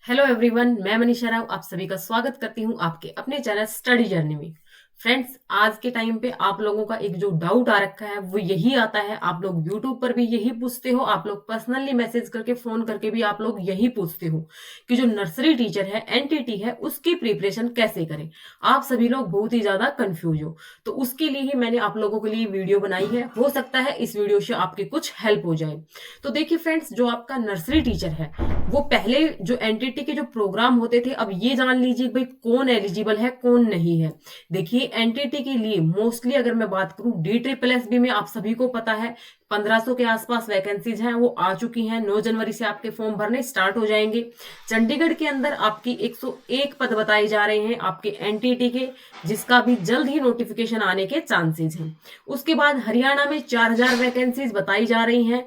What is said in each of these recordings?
Hello everyone, मैं मनीषा राव आप सभी का स्वागत करती हूं आपके अपने चैनल स्टडी जर्नी में। फ्रेंड्स, आज के टाइम पे आप लोगों का एक जो डाउट आ रखा है वो यही आता है। आप लोग यूट्यूब पर भी यही पूछते हो, आप लोग पर्सनली मैसेज करके फोन करके भी आप लोग यही पूछते हो कि जो नर्सरी टीचर है, एनटीटी है, उसकी प्रिपरेशन कैसे करें। आप सभी लोग बहुत ही ज्यादा कंफ्यूज हो, तो उसके लिए ही मैंने आप लोगों के लिए वीडियो बनाई है। हो सकता है इस वीडियो से आपकी कुछ हेल्प हो जाए। तो देखिए फ्रेंड्स, जो आपका नर्सरी टीचर है वो पहले जो एनटीटी के जो प्रोग्राम होते थे, अब ये जान लीजिए भाई कौन एलिजिबल है कौन नहीं है। देखिए एनटीटी के लिए मोस्टली अगर मैं बात करूं, डी ट्रिपल एस बी में आप सभी को पता है 1500 के आसपास वैकेंसीज हैं, वो आ चुकी हैं। 9 जनवरी से आपके फॉर्म भरने स्टार्ट हो जाएंगे। चंडीगढ़ के अंदर आपकी 101 पद बताए जा रहे हैं आपके एनटीटी के, जिसका भी जल्द ही नोटिफिकेशन आने के चांसेस हैं। उसके बाद हरियाणा में 4000 वैकेंसीज बताई जा रही हैं,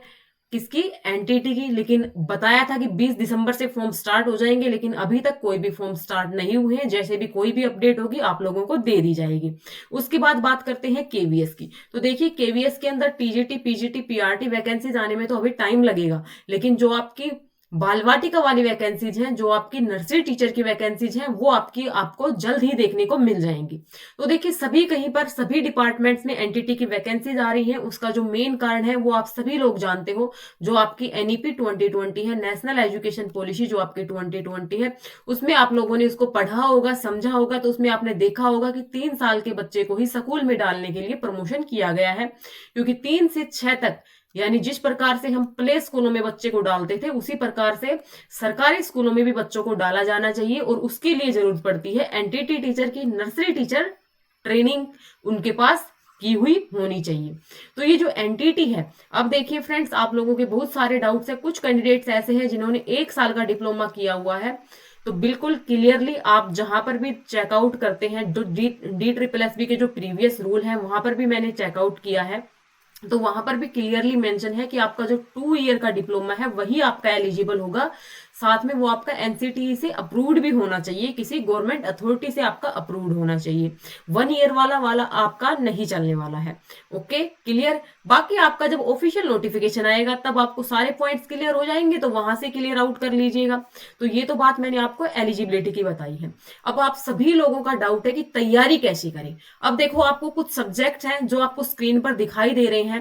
किसकी, एनटीटी की। लेकिन बताया था कि 20 दिसंबर से फॉर्म स्टार्ट हो जाएंगे, लेकिन अभी तक कोई भी फॉर्म स्टार्ट नहीं हुए हैं। जैसे भी कोई भी अपडेट होगी आप लोगों को दे दी जाएगी। उसके बाद बात करते हैं केवीएस की। तो देखिए केवीएस के अंदर टीजीटी, पीजीटी, पीआरटी वैकेंसीज आने में तो अभी टाइम लगेगा, लेकिन जो आपकी बाल वाटिका वाली वैकेंसीज हैं, जो आपकी नर्सरी टीचर की वैकेंसीज हैं, वो आपको जल्द ही देखने को मिल जाएंगी। तो देखिए सभी कहीं पर सभी डिपार्टमेंट्स में एनटीटी की वैकेंसीज आ रही हैं। उसका जो मेन कारण है वो आप सभी लोग जानते हो, जो आपकी एनईपी 2020 है, नेशनल एजुकेशन पॉलिसी जो आपकी 2020 है, उसमें आप लोगों ने उसको पढ़ा होगा, समझा होगा। तो उसमें आपने देखा होगा कि 3 साल के बच्चे को ही स्कूल में डालने के लिए प्रमोशन किया गया है, क्योंकि 3 से 6 तक, यानी जिस प्रकार से हम प्ले स्कूलों में बच्चे को डालते थे, उसी प्रकार से सरकारी स्कूलों में भी बच्चों को डाला जाना चाहिए। और उसके लिए जरूरत पड़ती है एनटीटी टीचर की, नर्सरी टीचर ट्रेनिंग उनके पास की हुई होनी चाहिए। तो ये जो एनटीटी है, अब देखिए फ्रेंड्स, आप लोगों के बहुत सारे डाउट्स है। कुछ कैंडिडेट्स ऐसे हैं जिन्होंने 1 साल का डिप्लोमा किया हुआ है, तो बिल्कुल क्लियरली आप जहां पर भी चेकआउट करते हैं, जो डी ट्रिपल एस बी के जो प्रीवियस रूल है वहां पर भी मैंने चेकआउट किया है, तो वहां पर भी क्लियरली मेंशन है कि आपका जो 2 ईयर का डिप्लोमा है वही आपका एलिजिबल होगा। साथ में वो आपका एनसीटीई से अप्रूव्ड भी होना चाहिए, किसी गवर्नमेंट अथॉरिटी से आपका अप्रूव्ड होना चाहिए। 1 ईयर वाला आपका नहीं चलने वाला है। Okay, clear. बाकी आपका जब ऑफिशियल नोटिफिकेशन आएगा तब आपको सारे पॉइंट्स क्लियर हो जाएंगे, तो वहां से क्लियर आउट कर लीजिएगा। तो ये तो बात मैंने आपको एलिजिबिलिटी की बताई है। अब आप सभी लोगों का डाउट है कि तैयारी कैसी करें। अब देखो, आपको कुछ सब्जेक्ट हैं जो आपको स्क्रीन पर दिखाई दे रहे हैं।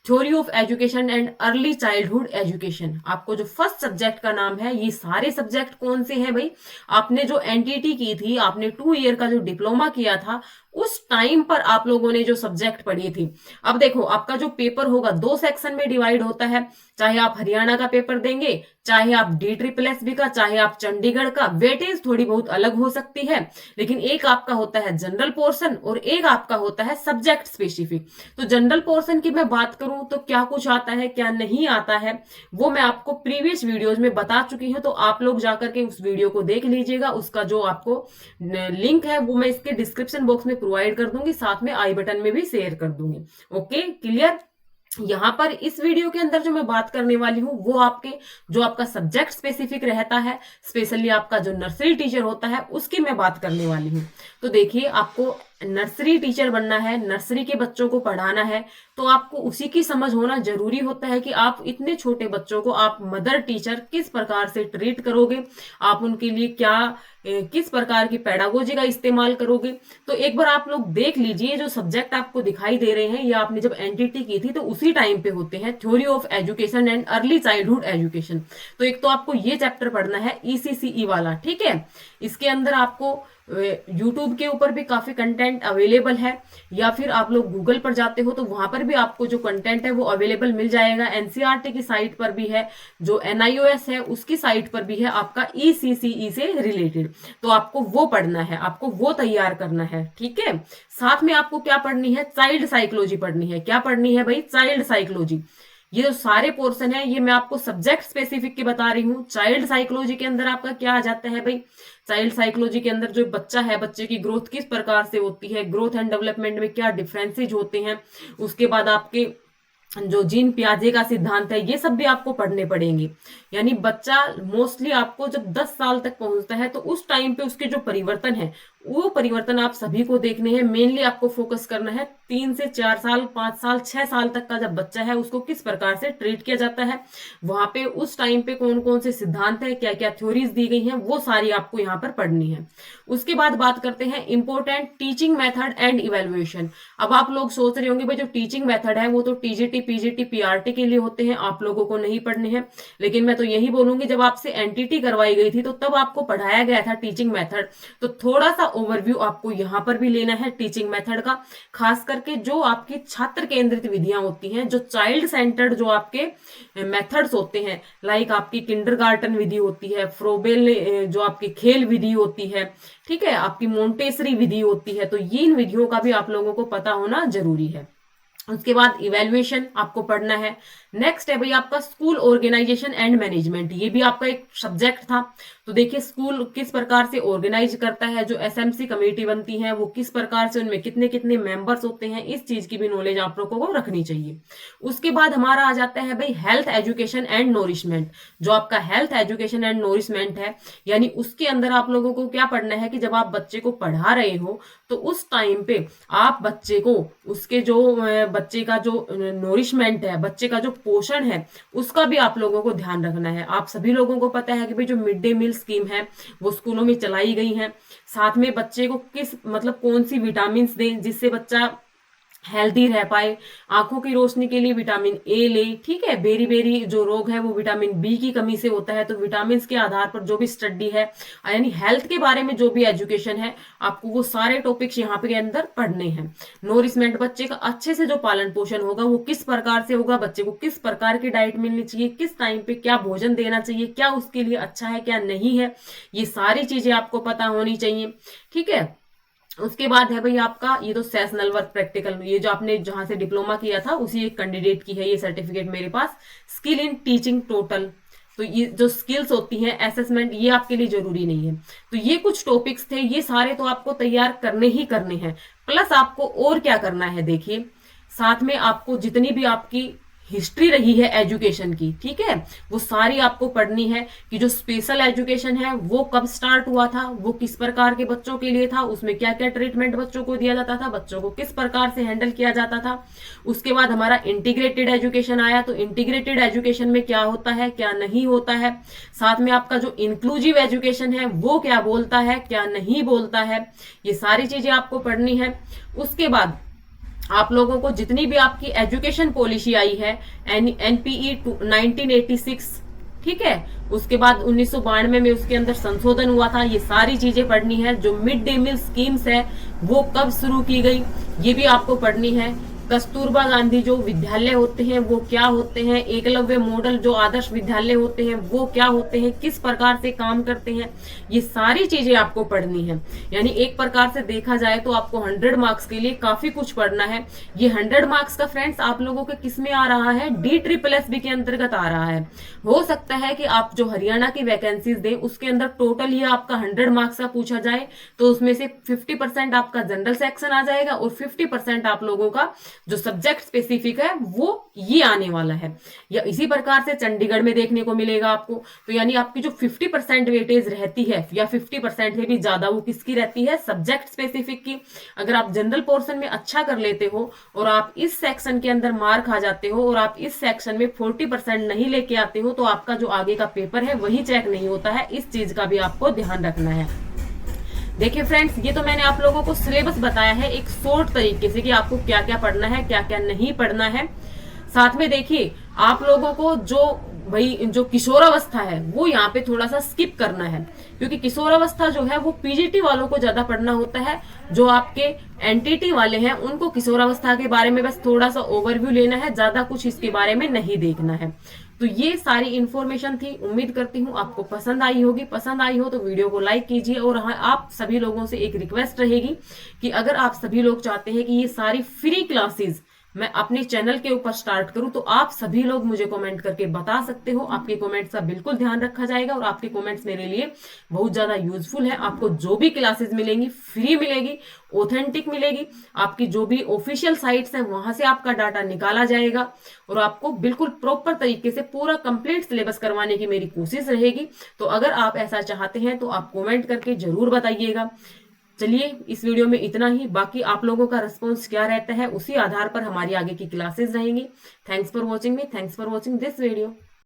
Theory of education and early childhood education, आपको जो फर्स्ट सब्जेक्ट का नाम है। ये सारे सब्जेक्ट कौन से हैं भाई? आपने जो एनटीटी की थी, आपने 2 ईयर का जो डिप्लोमा किया था, उस टाइम पर आप लोगों ने जो सब्जेक्ट पढ़ी थी। अब देखो, आपका जो पेपर होगा 2 सेक्शन में डिवाइड होता है। चाहे आप हरियाणा का पेपर देंगे, चाहे आप डी ट्रिपल एस बी का, चाहे आप चंडीगढ़ का, वेटेज थोड़ी बहुत अलग हो सकती है, लेकिन एक आपका होता है जनरल पोर्शन और एक आपका होता है सब्जेक्ट स्पेसिफिक। तो जनरल पोर्शन की मैं बात करूं तो क्या कुछ आता है क्या नहीं आता है, वो मैं आपको प्रीवियस वीडियोज में बता चुकी हूं। तो आप लोग जाकर के उस वीडियो को देख लीजिएगा। उसका जो आपको लिंक है वो मैं इसके डिस्क्रिप्शन बॉक्स में प्रोवाइड कर दूंगी, साथ में आई बटन में भी शेयर कर दूंगी। Okay, clear. यहां पर इस वीडियो के अंदर जो मैं बात करने वाली हूं वो आपके जो आपका सब्जेक्ट स्पेसिफिक रहता है, स्पेशली आपका जो नर्सरी टीचर होता है, उसकी मैं बात करने वाली हूं। तो देखिए, आपको नर्सरी टीचर बनना है, नर्सरी के बच्चों को पढ़ाना है, तो आपको उसी की समझ होना जरूरी होता है कि आप इतने छोटे बच्चों को आप मदर टीचर किस प्रकार से ट्रीट करोगे, आप उनके लिए क्या किस प्रकार की पेडागोजी का इस्तेमाल करोगे। तो एक बार आप लोग देख लीजिए, जो सब्जेक्ट आपको दिखाई दे रहे हैं ये आपने जब एनटीटी की थी तो उसी टाइम पे होते हैं। Theory of education and early childhood education. तो एक तो आपको ये चैप्टर पढ़ना है ईसीसीई वाला, ठीक है। इसके अंदर आपको यूट्यूब के ऊपर भी काफी कंटेंट अवेलेबल है, या फिर आप लोग गूगल पर जाते हो तो वहां पर भी आपको जो कंटेंट है वो अवेलेबल मिल जाएगा। एनसीईआरटी की साइट पर भी है, जो एनआईओएस है उसकी साइट पर भी है आपका ईसीसीई से रिलेटेड। तो आपको वो पढ़ना है, आपको वो तैयार करना है, ठीक है। साथ में आपको क्या पढ़नी है? चाइल्ड साइकोलॉजी पढ़नी है। क्या पढ़नी है भाई? Child psychology. ये जो सारे पोर्शन है ये मैं आपको सब्जेक्ट स्पेसिफिक के बता रही हूँ। चाइल्ड साइकोलॉजी के अंदर आपका क्या आ जाता है भाई? चाइल्ड साइकोलॉजी के अंदर जो बच्चा है, बच्चे की ग्रोथ किस प्रकार से होती है, ग्रोथ एंड डेवलपमेंट में क्या डिफरेंसेज होते हैं, उसके बाद आपके जो जीन पियाजे का सिद्धांत है, ये सब भी आपको पढ़ने पड़ेंगे। यानी बच्चा मोस्टली आपको जब 10 साल तक पहुंचता है तो उस टाइम पे उसके जो परिवर्तन है वो परिवर्तन आप सभी को देखने हैं। मेनली आपको फोकस करना है 3 से 4 साल, 5 साल, 6 साल तक का जब बच्चा है उसको किस प्रकार से ट्रीट किया जाता है, वहां पे उस टाइम पे कौन कौन से सिद्धांत है, क्या क्या थ्योरीज दी गई हैं, वो सारी आपको यहाँ पर पढ़नी है। उसके बाद बात करते हैं important teaching method and evaluation. अब आप लोग सोच रहे होंगे भाई जो टीचिंग मेथड है वो तो टीजीटी, पीजीटी, पीआरटी के लिए होते हैं, आप लोगों को नहीं पढ़ने हैं। लेकिन मैं तो यही बोलूंगी जब आपसे एनटीटी करवाई गई थी तो तब आपको पढ़ाया गया था टीचिंग मेथड, तो थोड़ा सा ओवरव्यू आपको यहाँ पर भी लेना है टीचिंग मेथड का। खास करके जो आपकी छात्र केंद्रित विधियां होती हैं, जो चाइल्ड सेंटर्ड जो आपके मेथड्स होते हैं, लाइक आपकी किंडरगार्टन विधि होती है, फ्रोबेल जो आपकी खेल विधि होती है, ठीक है, आपकी मोंटेसरी विधि होती है, तो ये इन विधियों का भी आप लोगों को पता होना जरूरी है। उसके बाद इवेल्युएशन आपको पढ़ना है। नेक्स्ट है भाई आपका स्कूल ऑर्गेनाइजेशन एंड मैनेजमेंट, ये भी आपका एक सब्जेक्ट था। तो देखिए स्कूल किस प्रकार से ऑर्गेनाइज करता है, जो एसएमसी कमेटी बनती है वो किस प्रकार से, उनमें कितने कितने मेंबर्स होते हैं, इस चीज की भी नॉलेज आप लोगों को रखनी चाहिए। उसके बाद हमारा आ जाता है भाई हेल्थ एजुकेशन एंड नोरिशमेंट। जो आपका हेल्थ एजुकेशन एंड नोरिशमेंट है, यानी उसके अंदर आप लोगों को क्या पढ़ना है कि जब आप बच्चे को पढ़ा रहे हो तो उस टाइम पे आप बच्चे को उसके जो बच्चे का जो नोरिशमेंट है, बच्चे का जो पोषण है, उसका भी आप लोगों को ध्यान रखना है। आप सभी लोगों को पता है कि भाई जो मिड डे मील स्कीम है वो स्कूलों में चलाई गई है। साथ में बच्चे को किस मतलब कौन सी विटामिन दें जिससे बच्चा हेल्दी रह पाए। आंखों की रोशनी के लिए विटामिन ए ले, ठीक है। बेरी बेरी जो रोग है वो विटामिन बी की कमी से होता है। तो विटामिन के आधार पर जो भी स्टडी है, यानी हेल्थ के बारे में जो भी एजुकेशन है, आपको वो सारे टॉपिक्स यहाँ पे अंदर पढ़ने हैं। नोरिशमेंट, बच्चे का अच्छे से जो पालन पोषण होगा वो किस प्रकार से होगा, बच्चे को किस प्रकार की डाइट मिलनी चाहिए, किस टाइम पे क्या भोजन देना चाहिए, क्या उसके लिए अच्छा है क्या नहीं है, ये सारी चीजें आपको पता होनी चाहिए, ठीक है। उसके बाद है भाई आपका ये तो सेशनल वर्क प्रैक्टिकल, ये जो आपने जहां से डिप्लोमा किया था उसी एक कैंडिडेट की है ये सर्टिफिकेट मेरे पास। स्किल इन टीचिंग टोटल, तो ये जो स्किल्स होती हैं, असेसमेंट, ये आपके लिए जरूरी नहीं है। तो ये कुछ टॉपिक्स थे, ये सारे तो आपको तैयार करने ही करने हैं। प्लस आपको और क्या करना है, देखिए साथ में आपको जितनी भी आपकी हिस्ट्री रही है एजुकेशन की, ठीक है, वो सारी आपको पढ़नी है कि जो स्पेशल एजुकेशन है वो कब स्टार्ट हुआ था, वो किस प्रकार के बच्चों के लिए था, उसमें क्या क्या ट्रीटमेंट बच्चों को दिया जाता था, बच्चों को किस प्रकार से हैंडल किया जाता था। उसके बाद हमारा इंटीग्रेटेड एजुकेशन आया, तो इंटीग्रेटेड एजुकेशन में क्या होता है क्या नहीं होता है। साथ में आपका जो इंक्लूसिव एजुकेशन है वो क्या बोलता है क्या नहीं बोलता है, ये सारी चीजें आपको पढ़नी है। उसके बाद आप लोगों को जितनी भी आपकी एजुकेशन पॉलिसी आई है, एनपीई 1986, ठीक है, उसके बाद 1992 में उसके अंदर संशोधन हुआ था, ये सारी चीजें पढ़नी है। जो मिड डे मील स्कीम्स है वो कब शुरू की गई, ये भी आपको पढ़नी है। कस्तूरबा गांधी जो विद्यालय होते हैं वो क्या होते हैं, एकलव्य मॉडल जो आदर्श विद्यालय होते हैं वो क्या होते हैं, किस प्रकार से काम करते हैं, ये सारी चीजें आपको पढ़नी है। यानी एक प्रकार से देखा जाए तो आपको 100 मार्क्स के लिए काफी कुछ पढ़ना है। ये 100 मार्क्स का फ्रेंड्स आप लोगों के किस में आ रहा है, DSSS के अंतर्गत आ रहा है। हो सकता है कि आप जो हरियाणा की वैकेंसीज दें उसके अंदर टोटल ही आपका 100 मार्क्स का पूछा जाए, तो उसमें से 50% आपका जनरल सेक्शन आ जाएगा और 50% आप लोगों का जो सब्जेक्ट स्पेसिफिक है वो ये आने वाला है। या इसी प्रकार से चंडीगढ़ में देखने को मिलेगा आपको। तो यानी आपकी जो 50% वेटेज रहती है या 50% से भी ज्यादा, वो किसकी रहती है, सब्जेक्ट स्पेसिफिक की। अगर आप जनरल पोर्शन में अच्छा कर लेते हो और आप इस सेक्शन के अंदर मार खा जाते हो और आप इस सेक्शन में 40% नहीं लेके आते हो, तो आपका जो आगे का पेपर है वही चेक नहीं होता है। इस चीज का भी आपको ध्यान रखना है। देखिए फ्रेंड्स, ये तो मैंने आप लोगों को सिलेबस बताया है एक शॉर्ट तरीके से कि आपको क्या क्या पढ़ना है क्या क्या नहीं पढ़ना है। साथ में देखिए आप लोगों को जो किशोरावस्था है वो यहाँ पे थोड़ा सा स्किप करना है, क्योंकि किशोरावस्था जो है वो पीजीटी वालों को ज्यादा पढ़ना होता है। जो आपके एनटीटी वाले हैं उनको किशोरावस्था के बारे में बस थोड़ा सा ओवरव्यू लेना है, ज्यादा कुछ इसके बारे में नहीं देखना है। तो ये सारी इंफॉर्मेशन थी, उम्मीद करती हूँ आपको पसंद आई होगी। पसंद आई हो तो वीडियो को लाइक कीजिए। और हाँ, आप सभी लोगों से एक रिक्वेस्ट रहेगी कि अगर आप सभी लोग चाहते हैं कि ये सारी फ्री क्लासेस मैं अपने चैनल के ऊपर स्टार्ट करूं तो आप सभी लोग मुझे कमेंट करके बता सकते हो। आपके कमेंट्स का बिल्कुल ध्यान रखा जाएगा और आपके कमेंट्स मेरे लिए बहुत ज्यादा यूजफुल है। आपको जो भी क्लासेस मिलेंगी फ्री मिलेगी, ऑथेंटिक मिलेगी। आपकी जो भी ऑफिशियल साइट्स हैं वहां से आपका डाटा निकाला जाएगा और आपको बिल्कुल प्रॉपर तरीके से पूरा कंप्लीट सिलेबस करवाने की मेरी कोशिश रहेगी। तो अगर आप ऐसा चाहते हैं तो आप कमेंट करके जरूर बताइएगा। चलिए इस वीडियो में इतना ही। बाकी आप लोगों का रिस्पॉन्स क्या रहता है उसी आधार पर हमारी आगे की क्लासेस रहेंगी। Thanks for watching me, thanks for watching this video.